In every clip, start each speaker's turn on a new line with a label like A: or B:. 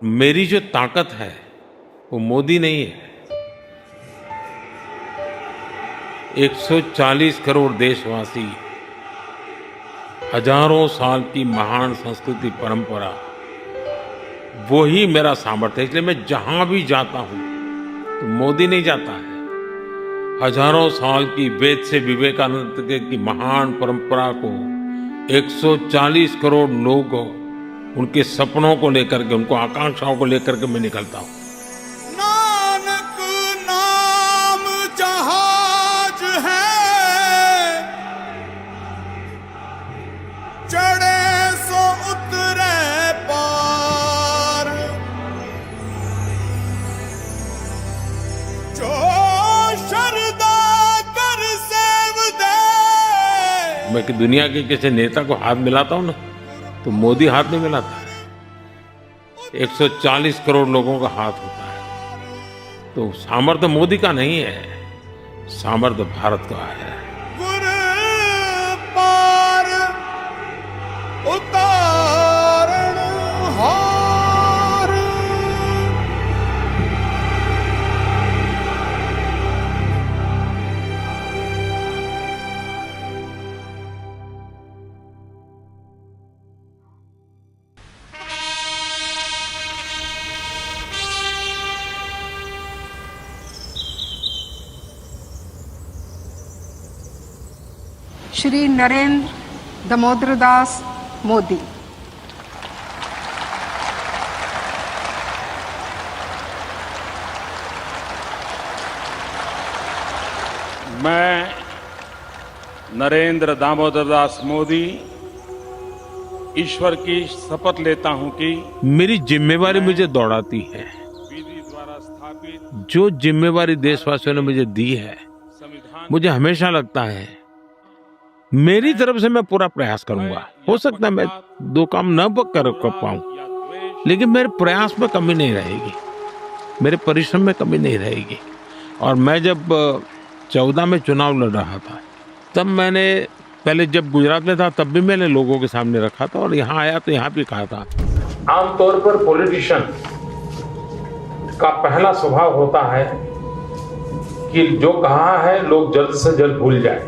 A: मेरी जो ताकत है वो मोदी नहीं है। 140 करोड़ देशवासी, हजारों साल की महान संस्कृति परंपरा, वो ही मेरा सामर्थ्य है। इसलिए मैं जहां भी जाता हूं तो मोदी नहीं जाता है। हजारों साल की वेद से विवेकानंद की महान परंपरा को 140 करोड़ लोग उनके सपनों को लेकर के, उनको आकांक्षाओं को लेकर के मैं निकलता हूं।
B: नानक नाम जहाज है, चढ़े सो उतरे पार, जो शरदा कर सेव दे।
A: मैं कि दुनिया के किसी नेता को हाथ मिलाता हूं ना, तो मोदी हाथ नहीं मिलाता है। 140 करोड़ लोगों का हाथ होता है। तो सामर्थ्य मोदी का नहीं है, सामर्थ्य भारत का है।
B: गुर पार उतारण हार।
C: श्री नरेंद्र दामोदर दास मोदी।
D: मैं नरेंद्र दामोदर दास मोदी ईश्वर की शपथ लेता हूं कि
A: मेरी जिम्मेवारी मुझे दौड़ाती है।
D: विधि द्वारा स्थापित
A: जो जिम्मेवारी देशवासियों ने मुझे दी है,
D: संविधान
A: मुझे हमेशा लगता है मेरी तरफ से मैं पूरा प्रयास करूंगा। हो सकता है मैं दो काम न कर पाऊं,
D: या द्वेष
A: लेकिन मेरे प्रयास में कमी नहीं रहेगी, मेरे परिश्रम में कमी नहीं रहेगी। और मैं जब 14 में चुनाव लड़ रहा था, तब मैंने पहले जब गुजरात में था तब भी मैंने लोगों के सामने रखा था, और यहाँ आया तो यहाँ भी कहा था। आमतौर पर पॉलिटिशियन का पहला स्वभाव होता है कि जो कहा है लोग जल्द से जल्द भूल जाए।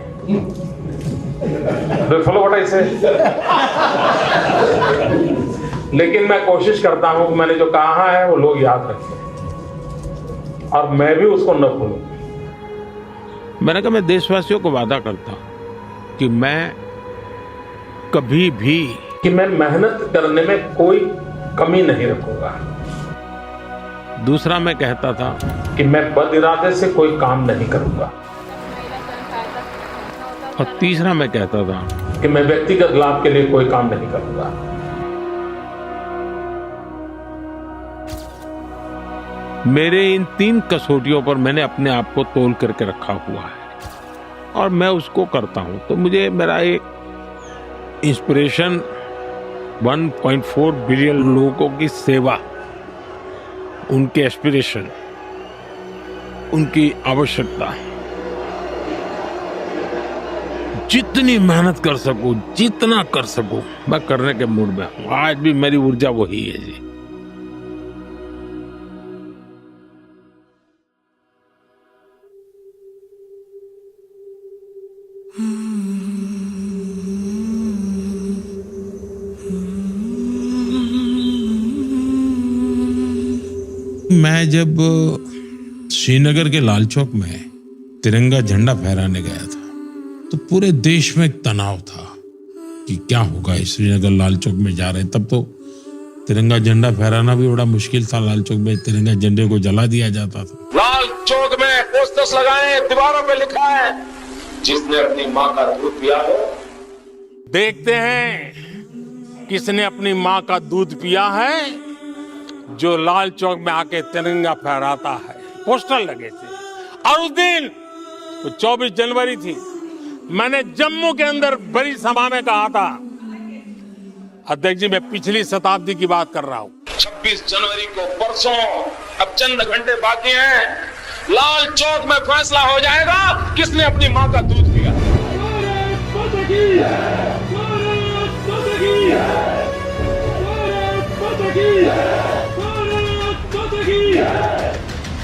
A: फॉलो व्हाट आई से। लेकिन मैं कोशिश करता हूं कि मैंने जो कहा है वो लोग याद रखें, और मैं भी उसको न भूलूं। मैंने कहा मैं देशवासियों को वादा करता हूं कि मैं कभी भी मैं मेहनत करने में कोई कमी नहीं रखूंगा। दूसरा मैं कहता था कि मैं बद इरादे से कोई काम नहीं करूंगा। और तीसरा मैं कहता था कि मैं व्यक्तिगत लाभ के लिए कोई काम नहीं करूंगा। मेरे इन 3 कसौटियों पर मैंने अपने आप को तोल करके रखा हुआ है, और मैं उसको करता हूं। तो मुझे मेरा एक इंस्पिरेशन 1.4 बिलियन लोगों की सेवा, उनके एस्पिरेशन, उनकी आवश्यकता, जितनी मेहनत कर सकूं, जितना कर सकूं, मैं करने के मूड में हूं। आज भी मेरी ऊर्जा वही है जी। मैं जब श्रीनगर के लाल चौक में तिरंगा झंडा फहराने गया था, तो पूरे देश में एक तनाव था कि क्या होगा। श्रीनगर लाल चौक में जा रहे हैं, तब तो तिरंगा झंडा फहराना भी बड़ा मुश्किल था। लाल चौक में तिरंगा झंडे को जला दिया जाता था।
E: लाल चौक में पोस्टर्स लगाए, दीवारों पे लिखा है, जिसने अपनी माँ का दूध पिया हो।
D: देखते हैं किसने अपनी माँ का दूध पिया है, जो लाल चौक में आके तिरंगा फहराता है। पोस्टर लगे थे, और उस दिन 24 जनवरी थी। मैंने जम्मू के अंदर बड़ी सभा में कहा था, अध्यक्ष जी मैं पिछली शताब्दी की बात कर रहा हूं,
E: 26 जनवरी को परसों, अब चंद घंटे बाकी हैं, लाल चौक में फैसला हो जाएगा किसने अपनी माँ का दूध पिया।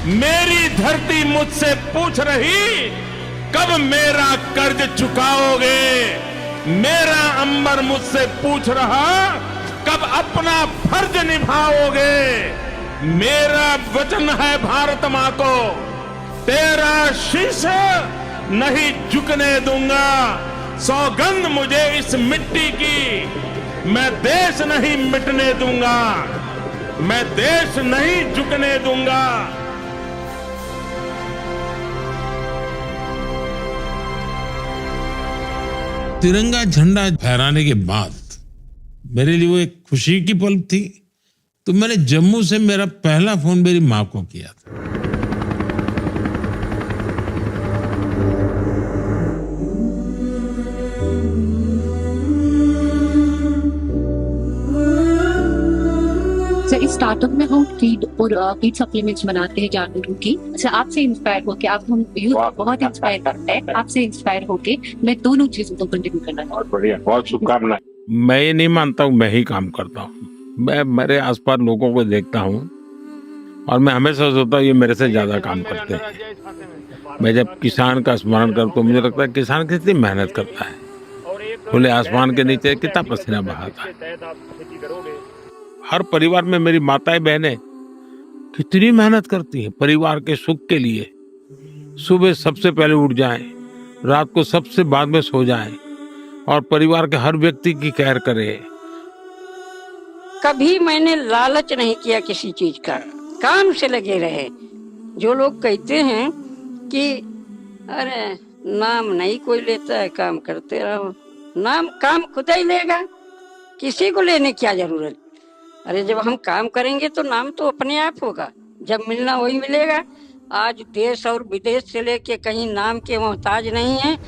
D: मेरी धरती मुझसे पूछ रही कब मेरा कर्ज चुकाओगे। मेरा अंबर मुझसे पूछ रहा कब अपना फर्ज निभाओगे। मेरा वचन है भारत मां को, तेरा शीश नहीं झुकने दूंगा। सौगंध मुझे इस मिट्टी की, मैं देश नहीं मिटने दूंगा, मैं देश नहीं झुकने दूंगा।
F: तिरंगा झंडा फहराने के बाद मेरे लिए वो एक खुशी की पल थी। तो मैंने जम्मू से मेरा पहला फोन मेरी माँ को किया था।
G: सर, इस स्टार्टअप में हम फीड और फीड सप्लीमेंट्स बनाते हैं जानवरों की। अच्छा, आपसे इंस्पायर होके, आप हम यूथ बहुत इंस्पायर करते हैं, आपसे इंस्पायर होके मैं दोनों चीजों को कंटिन्यू करना चाहता हूँ।
E: बहुत बढ़िया, बहुत शुभकामनाएं।
A: मैं ये नहीं मानता हूँ मैं ही काम करता हूँ। मैं मेरे आसपास लोगों को देखता हूँ और मैं हमेशा सोचता हूँ ये मेरे से ज्यादा काम करते हैं। मैं जब किसान का स्मरण करता हूँ मुझे लगता है किसान कितनी मेहनत करता है, खुले आसमान के नीचे कितना पसीना बहाता है। हर परिवार में मेरी माताएं बहनें कितनी मेहनत करती हैं परिवार के सुख के लिए। सुबह सबसे पहले उठ जाएं, रात को सबसे बाद में सो जाएं और परिवार के हर व्यक्ति की केयर करें।
H: कभी मैंने लालच नहीं किया किसी चीज का, काम से लगे रहे। जो लोग कहते हैं कि अरे नाम नहीं कोई लेता है, काम करते रहो, नाम काम खुद ही लेगा, किसी को लेने क्या जरूरत। अरे जब हम काम करेंगे तो नाम तो अपने आप होगा, जब मिलना वही मिलेगा। आज देश और विदेश से लेके कहीं नाम के मोहताज नहीं है।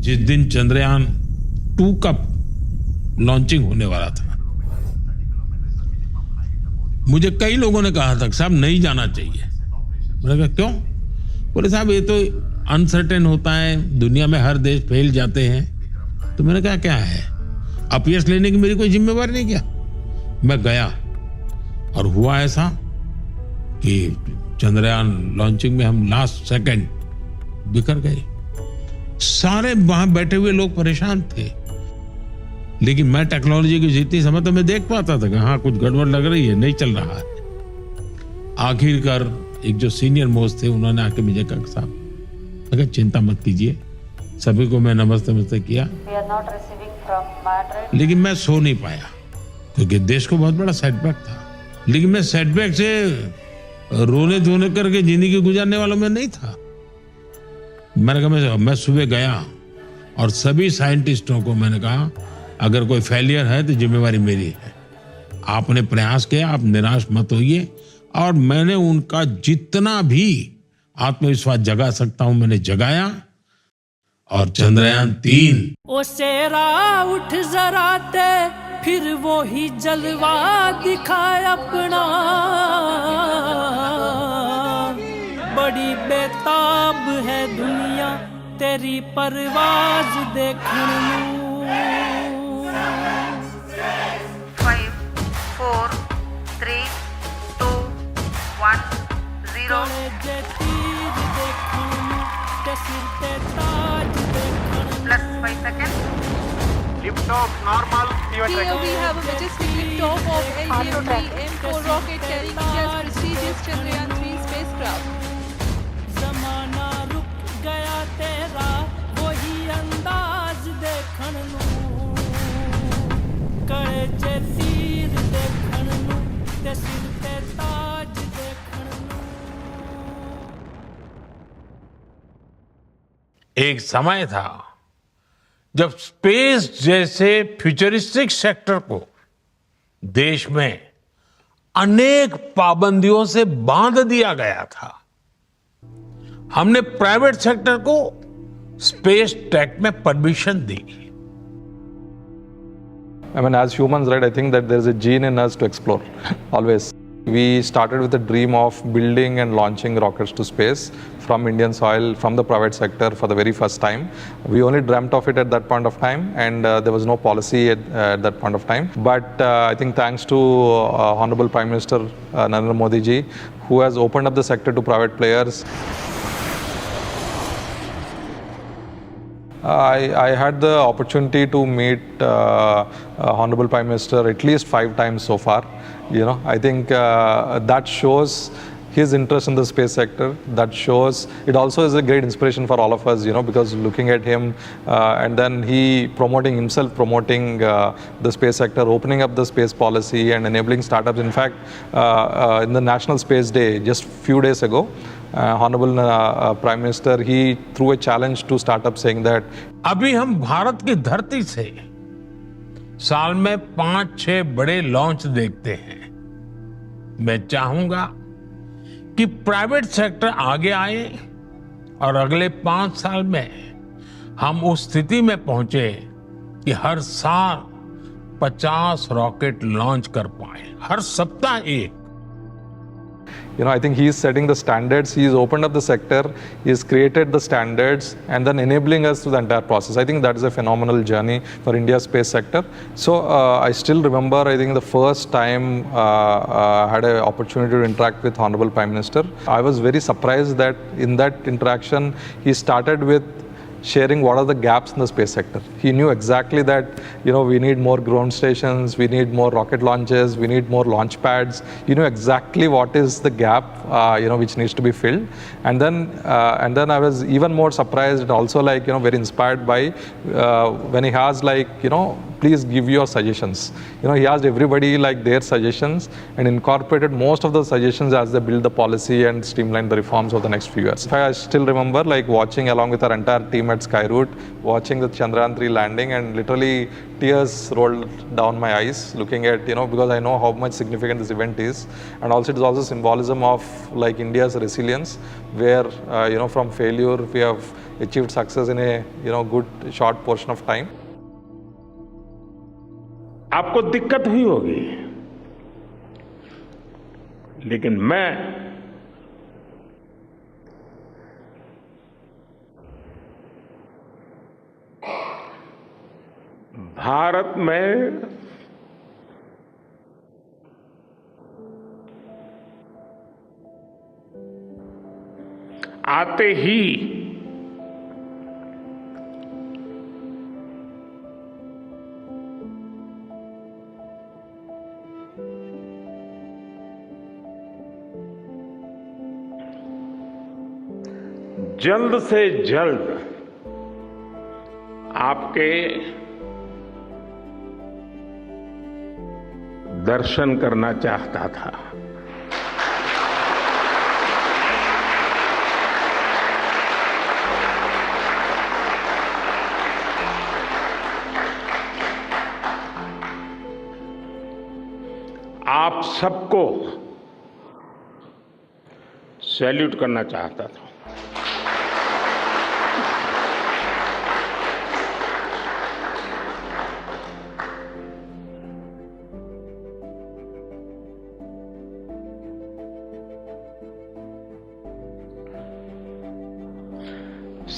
F: जिस दिन चंद्रयान 2 का लॉन्चिंग होने वाला था, मुझे कई लोगों ने कहा था साहब नहीं जाना चाहिए। मैंने कहा क्यों? बोले साहब ये तो अनसर्टेन होता है, दुनिया में हर देश फैल जाते हैं। तो मैंने कहा क्या है, अपयश लेने की मेरी कोई जिम्मेवारी नहीं। क्या मैं गया और हुआ ऐसा कि चंद्रयान लॉन्चिंग में हम लास्ट सेकंड बिखर गए। सारे वहां बैठे हुए लोग परेशान थे, लेकिन मैं टेक्नोलॉजी की जितनी समझ तो मैं देख पाता था कि हाँ कुछ गड़बड़ लग रही है, नहीं चल रहा है। आखिरकार एक जो सीनियर मोस्ट थे उन्होंने आके मुझे कहा साहब, अगर चिंता मत कीजिए। सभी को मैं नमस्ते किया, लेकिन मैं सो नहीं पाया क्योंकि देश को बहुत बड़ा सेटबैक था। लेकिन मैं सेटबैक से रोने धोने करके जिंदगी गुजारने वालों में नहीं था। मैंने कहा मैं सुबह गया और सभी साइंटिस्टों को मैंने कहा अगर कोई फेलियर है तो जिम्मेवारी मेरी है। आपने प्रयास किया, आप निराश मत होइए। और मैंने उनका जितना भी आत्मविश्वास जगा सकता हूं मैंने जगाया। और चंद्रयान 3
I: ओ शेरा उठ जरा ते फिर वो ही जलवा दिखाए अपना, बड़ी बेताब है दुनिया तेरी परवाज देखने नू।
J: 5, 4, 3, 2, 1, 0। +5 seconds.
E: Lift off normal.
J: Here we have a majestic liftoff of LVM M4 rocket carrying India's prestigious Chandrayaan 3 spacecraft.
I: ज़माना रुक गया तेरा वही अंदाज देखण नू, कड़े चे तीर देखण नू ते सिर ते ताज देखण नू।
D: एक समय था जब स्पेस जैसे फ्यूचरिस्टिक सेक्टर को देश में अनेक पाबंदियों से बांध दिया गया था। हमने प्राइवेट सेक्टर को स्पेस टेक में permission the.
K: I mean, as humans, right, I think that there is a gene in us to explore, always. We started with the dream of building and launching rockets to space from Indian soil, from the private sector for the very first time. We only dreamt of it at that point of time, and there was no policy at that point of time. But I think thanks to Honorable Prime Minister Narendra Modi ji, who has opened up the sector to private players. I had the opportunity to meet Honorable Prime Minister at least 5 times so far. I think that shows his interest in the space sector. That shows it also is a great inspiration for all of us, because looking at him and then he promoting the space sector, opening up the space policy and enabling startups. In fact, in the National Space Day just few days ago, Honorable Prime Minister, he threw a challenge to startups saying that
F: अभी हम भारत की धरती से साल में 5-6 बड़े launch देखते हैं। मैं चाहूंगा कि प्राइवेट सेक्टर आगे आए और अगले 5 साल में हम उस स्थिति में पहुंचे कि हर साल 50 रॉकेट लॉन्च कर पाए, हर सप्ताह एक।
K: I think he is setting the standards. He has opened up the sector. He has created the standards and then enabling us through the entire process. I think that is a phenomenal journey for India's space sector. So I still remember, I think the first time I had an opportunity to interact with Honorable Prime Minister, I was very surprised that in that interaction, he started with sharing what are the gaps in the space sector. He knew exactly that, we need more ground stations, we need more rocket launches, we need more launch pads. He knew exactly what is the gap, which needs to be filled. And then I was even more surprised and also very inspired by when he has please give your suggestions. He asked everybody their suggestions and incorporated most of the suggestions as they build the policy and streamline the reforms over the next few years. I still remember watching along with our entire team at Skyroot, watching the Chandrayaan 3 landing, and literally tears rolled down my eyes looking at, because I know how much significant this event is. And also it is also symbolism of India's resilience, where, from failure we have achieved success in a, good short portion of time.
A: आपको दिक्कत हुई होगी, लेकिन मैं भारत में आते ही जल्द से जल्द आपके दर्शन करना चाहता था। आप सबको सैल्यूट करना चाहता था।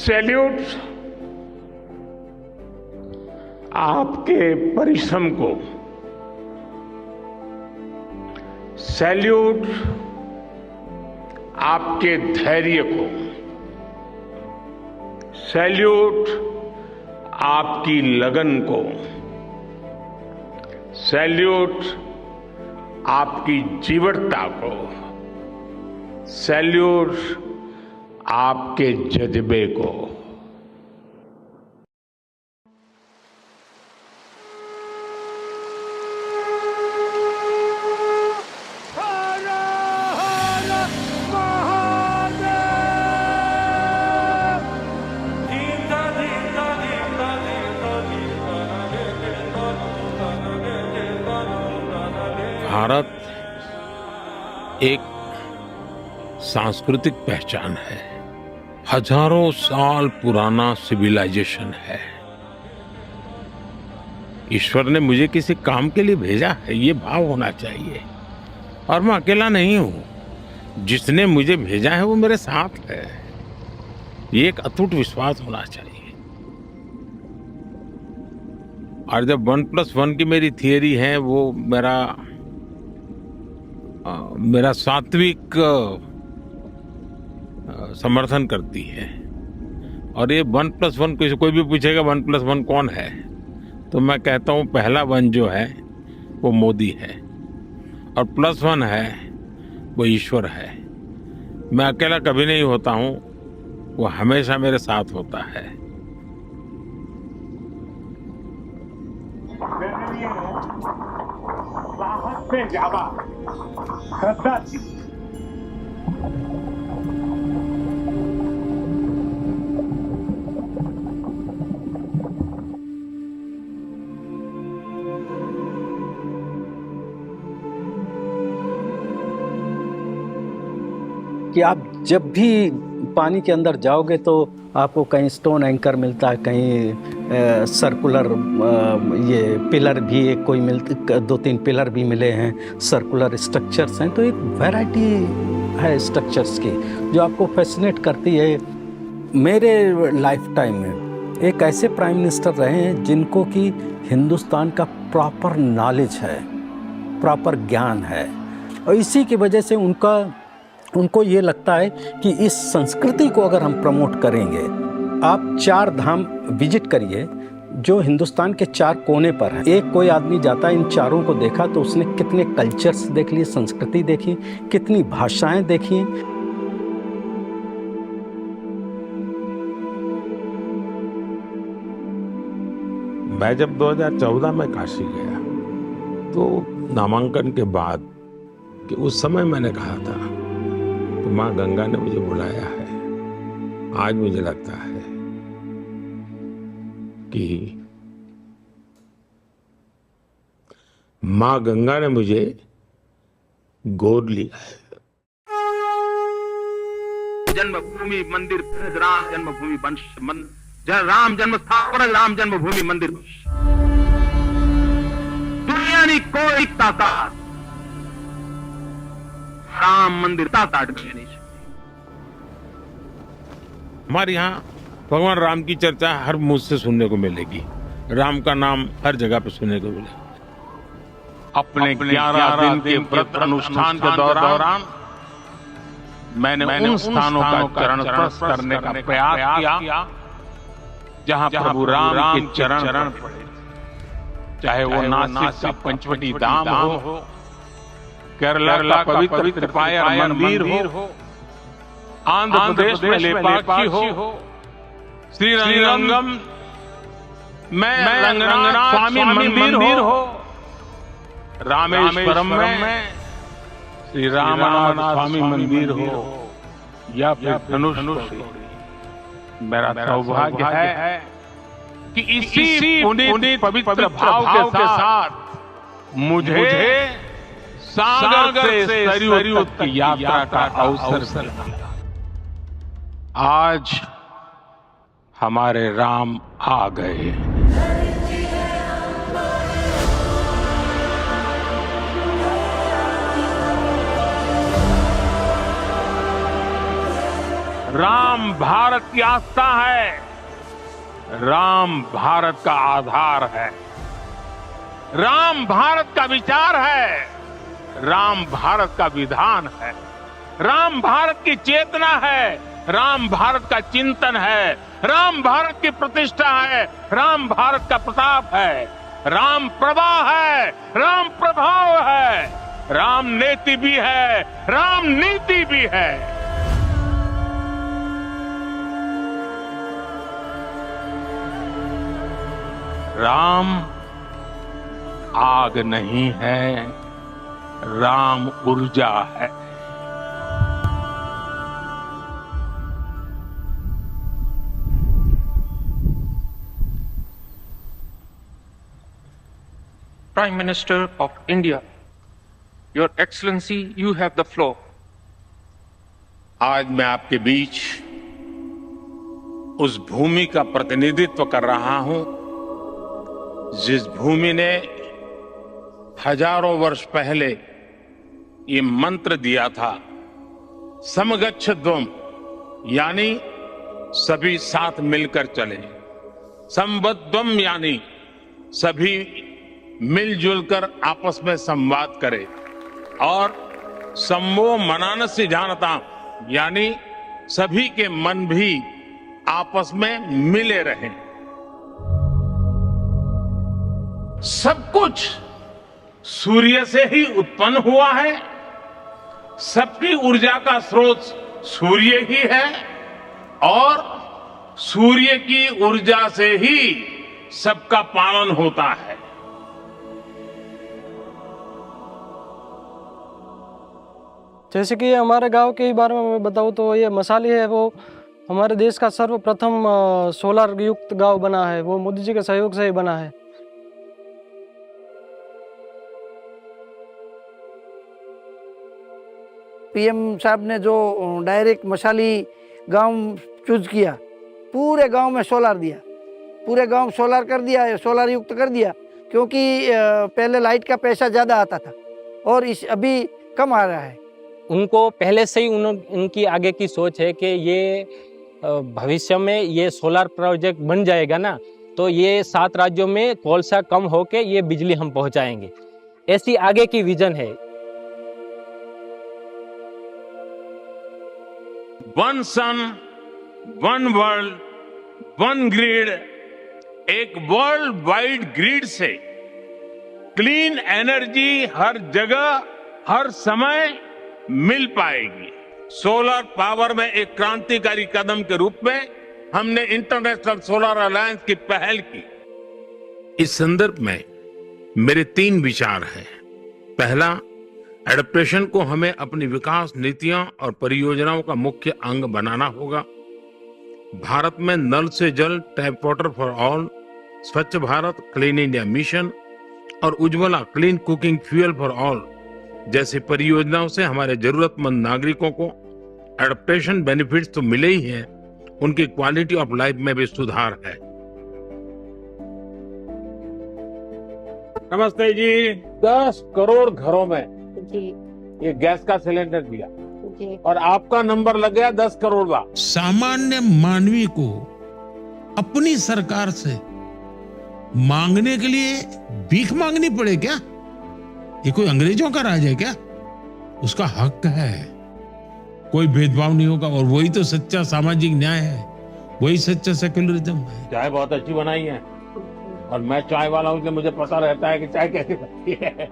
A: सैल्यूट आपके परिश्रम को, सैल्यूट आपके धैर्य को, सैल्यूट आपकी लगन को, सैल्यूट आपकी जीवटता को, सैल्यूट आपके जज्बे को।
F: भारत एक सांस्कृतिक पहचान है, हजारों साल पुराना सिविलाइजेशन है। ईश्वर ने मुझे किसी काम के लिए भेजा है, ये भाव होना चाहिए।
A: और मैं अकेला नहीं हूं। जिसने मुझे भेजा है वो मेरे साथ है। ये एक अटूट विश्वास होना चाहिए। और जब 1+1 की मेरी थियरी है वो मेरा सात्विक समर्थन करती है। और ये 1+1 कोई भी पूछेगा 1+1 कौन है, तो मैं कहता हूं पहला 1 जो है वो मोदी है और +1 है वो ईश्वर है। मैं अकेला कभी नहीं होता हूं, वो हमेशा मेरे साथ होता है।
E: साहस से ज्यादा श्रद्धा थी।
L: कि आप जब भी पानी के अंदर जाओगे तो आपको कहीं स्टोन एंकर मिलता है, कहीं सर्कुलर ये पिलर भी एक कोई 2-3 पिलर भी मिले हैं, सर्कुलर स्ट्रक्चर्स हैं। तो एक वैरायटी है स्ट्रक्चर्स की जो आपको फैसिनेट करती है। मेरे लाइफ टाइम में एक ऐसे प्राइम मिनिस्टर रहे हैं जिनको कि हिंदुस्तान का प्रॉपर नॉलेज है, प्रॉपर ज्ञान है, और इसी की वजह से उनको ये लगता है कि इस संस्कृति को अगर हम प्रमोट करेंगे। आप 4 धाम विजिट करिए जो हिंदुस्तान के 4 कोने पर हैं। एक कोई आदमी जाता है, इन चारों को देखा तो उसने कितने कल्चर्स देख लिए, संस्कृति देखी, कितनी भाषाएं देखी।
A: मैं जब 2014 में काशी गया तो नामांकन के बाद कि उस समय मैंने कहा था तो माँ गंगा ने मुझे बुलाया है। आज मुझे लगता है कि माँ गंगा ने मुझे गोद लिया है।
E: जन्मभूमि मंदिर राम जन्मभूमि वंश राम जन्म स्थापना राम जन्मभूमि मंदिर दुनिया की कोई ताकत राम मंदिर ताकत नहीं।
A: हमारे यहाँ भगवान राम की चर्चा हर मुंह से सुनने को मिलेगी। राम का नाम हर जगह पे सुनने को मिलेगा।
D: अपने 11 दिन के व्रत अनुष्ठान के दौरान मैंने उन स्थानों का चरण स्पर्श करने का प्रयास किया जहां प्रभु राम के चरण पड़े, चाहे वो नासिक का पंचवटी धाम हो, केरला का पवित्र त्रिपायर मंदिर हो, आंध्र प्रदेश में लेपाक्षी हो, श्रीरंगम में रंगनाथ स्वामी मंदिर हो, रामेश्वरम में श्री रामनाथ स्वामी मंदिर हो, या फिर धनुष। मेरा सौभाग्य है कि इसी पुनीत पवित्र भाव के साथ मुझे सागर से सरयू की यात्रा का अवसर मिला। आज हमारे राम आ गए। राम भारत की आस्था है, राम भारत का आधार है, राम भारत का विचार है, राम भारत का विधान है, राम भारत की चेतना है, राम भारत का चिंतन है, राम भारत की प्रतिष्ठा है, राम भारत का प्रताप है, राम प्रवाह है, राम प्रभाव है, राम नेति भी है, राम नीति भी है। राम आग नहीं है, राम ऊर्जा है।
M: Prime Minister of India, Your Excellency, you have the floor.
D: आज मैं आपके बीच उस भूमि का प्रतिनिधित्व कर रहा हूं जिस भूमि ने हजारों वर्ष पहले ये मंत्र दिया था, समगच्छध्वम, यानी सभी साथ मिलकर चले, संबद्धम यानी सभी मिलजुल कर आपस में संवाद करें, और सम्मो मनानस्य जानता यानी सभी के मन भी आपस में मिले रहें। सब कुछ सूर्य से ही उत्पन्न हुआ है, सबकी ऊर्जा का स्रोत सूर्य ही है, और सूर्य की ऊर्जा से ही सबका पालन होता है।
N: जैसे कि हमारे गांव के ही बारे में मैं बताऊं तो ये मसाली है, वो हमारे देश का सर्वप्रथम सोलर युक्त गांव बना है, वो मोदी जी के सहयोग से ही बना है।
O: पीएम साहब ने जो डायरेक्ट मसाली गांव चूज किया, पूरे गांव में सोलर दिया, पूरे गांव सोलर कर दिया, सोलर युक्त कर दिया, क्योंकि पहले लाइट का पैसा ज़्यादा आता था और इस अभी कम आ रहा है।
P: उनको पहले से ही उनकी आगे की सोच है कि ये भविष्य में ये सोलर प्रोजेक्ट बन जाएगा ना, तो ये 7 राज्यों में कोलसा कम होके ये बिजली हम पहुंचाएंगे, ऐसी आगे की विजन है।
D: वन सन, वन वर्ल्ड, वन ग्रिड, एक वर्ल्ड वाइड ग्रिड से क्लीन एनर्जी हर जगह हर समय मिल पाएगी। सोलर पावर में एक क्रांतिकारी कदम के रूप में हमने इंटरनेशनल सोलर अलायंस की पहल की। इस संदर्भ में मेरे 3 विचार हैं। पहला, एडप्टेशन को हमें अपनी विकास नीतियां और परियोजनाओं का मुख्य अंग बनाना होगा। भारत में नल से जल, टैप वाटर फॉर ऑल, स्वच्छ भारत, क्लीन इंडिया मिशन और Ujjwala clean cooking fuel for all जैसी परियोजनाओं से हमारे जरूरतमंद नागरिकों को एडप्टेशन बेनिफिट्स तो मिले ही हैं, उनकी क्वालिटी ऑफ लाइफ में भी सुधार है। नमस्ते जी। 10 करोड़ घरों में ये गैस का सिलेंडर दिया और आपका नंबर लग गया 10 करोड़ का।
F: सामान्य मानवी को अपनी सरकार से मांगने के लिए भीख मांगनी पड़े क्या? ये कोई अंग्रेजों का राज है क्या? उसका हक है, कोई भेदभाव नहीं होगा, और वही तो सच्चा सामाजिक न्याय है, वही सच्चा सेक्युलरिज्म है।
D: चाय बहुत अच्छी बनाई है और मैं चाय वाला हूं, इसलिए मुझे पता रहता है कि चाय कैसी बनती है।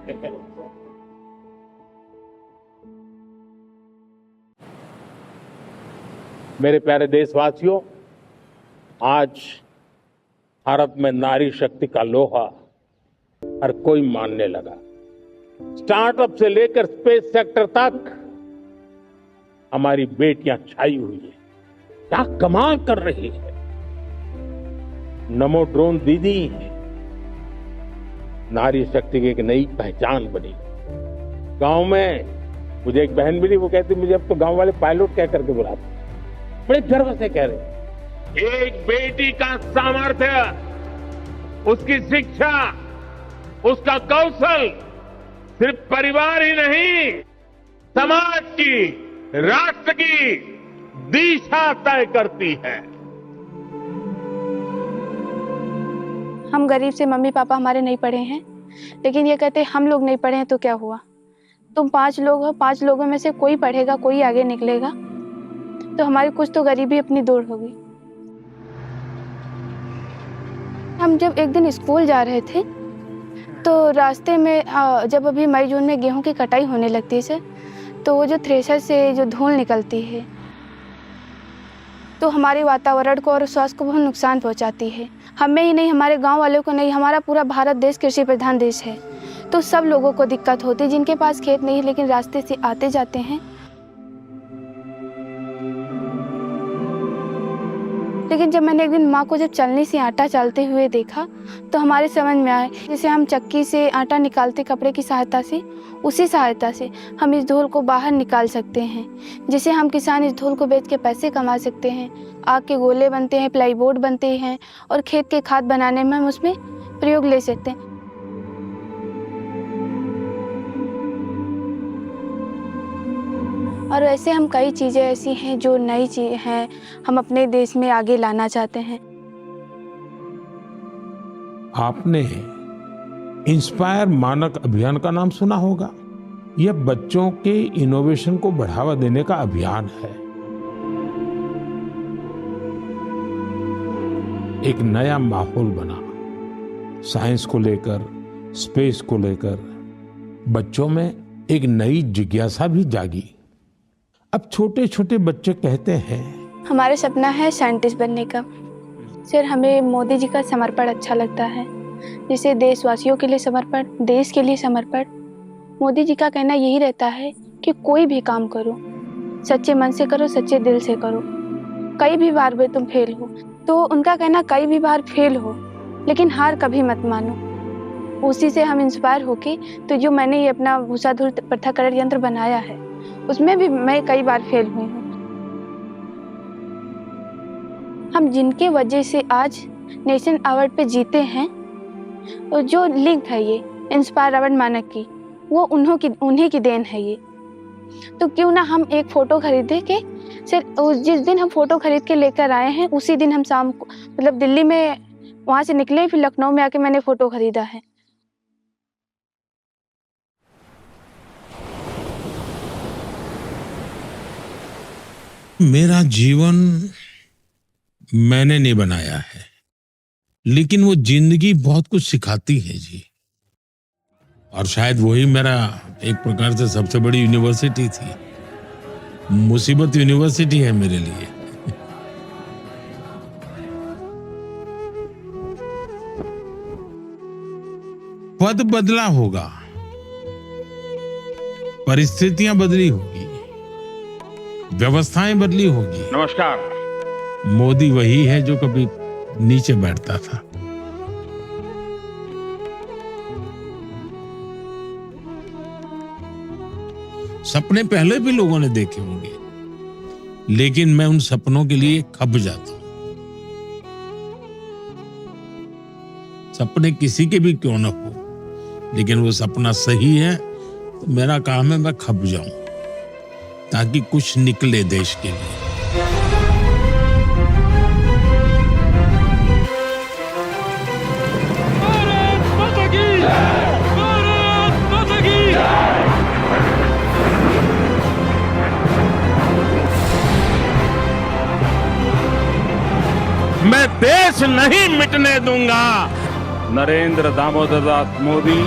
D: मेरे प्यारे देशवासियों, आज भारत में नारी शक्ति का लोहा हर कोई मानने लगा। स्टार्टअप से लेकर स्पेस सेक्टर तक हमारी बेटियां छाई हुई है, क्या कमाल कर रही है। नमो ड्रोन दीदी नारी शक्ति की एक नई पहचान बनी। गांव में मुझे एक बहन मिली, वो कहती मुझे अब तो गांव वाले पायलट कह करके बुलाते, बड़े गर्व से कह रहे। एक बेटी का सामर्थ्य, उसकी शिक्षा, उसका कौशल सिर्फ परिवार ही नहीं, समाज की, राष्ट्र की दिशा तय करती है।
Q: हम गरीब से मम्मी पापा हमारे नहीं पढ़े हैं, लेकिन ये कहते हम लोग नहीं पढ़े हैं तो क्या हुआ, तुम 5 लोग हो, 5 लोगों में से कोई पढ़ेगा, कोई आगे निकलेगा, तो हमारी कुछ तो गरीबी अपनी दूर होगी। हम जब एक दिन स्कूल जा रहे थे तो रास्ते में जब अभी मई जून में गेहूं की कटाई होने लगती है सर, तो वो जो थ्रेशर से जो धूल निकलती है तो हमारे वातावरण को और स्वास्थ्य को बहुत नुकसान पहुंचाती है। हमें ही नहीं, हमारे गांव वालों को नहीं, हमारा पूरा भारत देश कृषि प्रधान देश है, तो सब लोगों को दिक्कत होती है। जिनके पास खेत नहीं है लेकिन रास्ते से आते जाते हैं, लेकिन जब मैंने एक दिन माँ को जब चलनी से आटा चालते हुए देखा तो हमारे समझ में आया, जैसे हम चक्की से आटा निकालते कपड़े की सहायता से, उसी सहायता से हम इस धूल को बाहर निकाल सकते हैं, जिसे हम किसान इस धूल को बेच के पैसे कमा सकते हैं। आग के गोले बनते हैं, प्लाईबोर्ड बनते हैं और खेत के खाद बनाने में हम उसमें प्रयोग ले सकते हैं। और ऐसे हम कई चीज़ें ऐसी हैं जो नई चीज़ हैं, हम अपने देश में आगे लाना चाहते हैं।
A: आपने इंस्पायर मानक अभियान का नाम सुना होगा। यह बच्चों के इनोवेशन को बढ़ावा देने का अभियान है। एक नया माहौल बना, साइंस को लेकर, स्पेस को लेकर बच्चों में एक नई जिज्ञासा भी जागी। अब छोटे छोटे बच्चे कहते हैं,
Q: हमारा सपना है साइंटिस्ट बनने का। सर, हमें मोदी जी का समर्पण अच्छा लगता है, जैसे देशवासियों के लिए समर्पण, देश के लिए समर्पण। मोदी जी का कहना यही रहता है कि कोई भी काम करो, सच्चे मन से करो, सच्चे दिल से करो। कई भी बार भी तुम फेल हो, तो उनका कहना कई भी बार फेल हो लेकिन हार कभी मत मानो। उसी से हम इंस्पायर होके, तो जो मैंने ये अपना भूसा धूल पृथक्करण यंत्र बनाया है, उसमें भी मैं कई बार फेल हुई हूँ। हम जिनके वजह से आज नेशनल अवार्ड पे जीते हैं, और जो लिंक है ये इंस्पायर अवार्ड मानक की, वो उन्हीं की देन है ये। तो क्यों ना हम एक फ़ोटो खरीदे के, सिर्फ जिस दिन हम फ़ोटो खरीद के लेकर आए हैं उसी दिन हम शाम को, मतलब दिल्ली में वहाँ से निकले, फिर लखनऊ में आके मैंने फ़ोटो खरीदा है।
F: मेरा जीवन मैंने नहीं बनाया है, लेकिन वो जिंदगी बहुत कुछ सिखाती है जी। और शायद वही मेरा एक प्रकार से सबसे बड़ी यूनिवर्सिटी थी। मुसीबत यूनिवर्सिटी है मेरे लिए। पद बदला होगा, परिस्थितियां बदली होगी, व्यवस्थाएं बदली होगी।
D: नमस्कार।
F: मोदी वही है जो कभी नीचे बैठता था। सपने पहले भी लोगों ने देखे होंगे, लेकिन मैं उन सपनों के लिए खप जाता हूं। सपने किसी के भी क्यों न हो, लेकिन वो सपना सही है तो मेरा काम है मैं खप जाऊं, ताकि कुछ निकले देश के लिए।
D: मैं देश नहीं मिटने दूंगा। नरेंद्र दामोदर दास मोदी,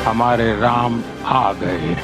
D: हमारे राम आ गए।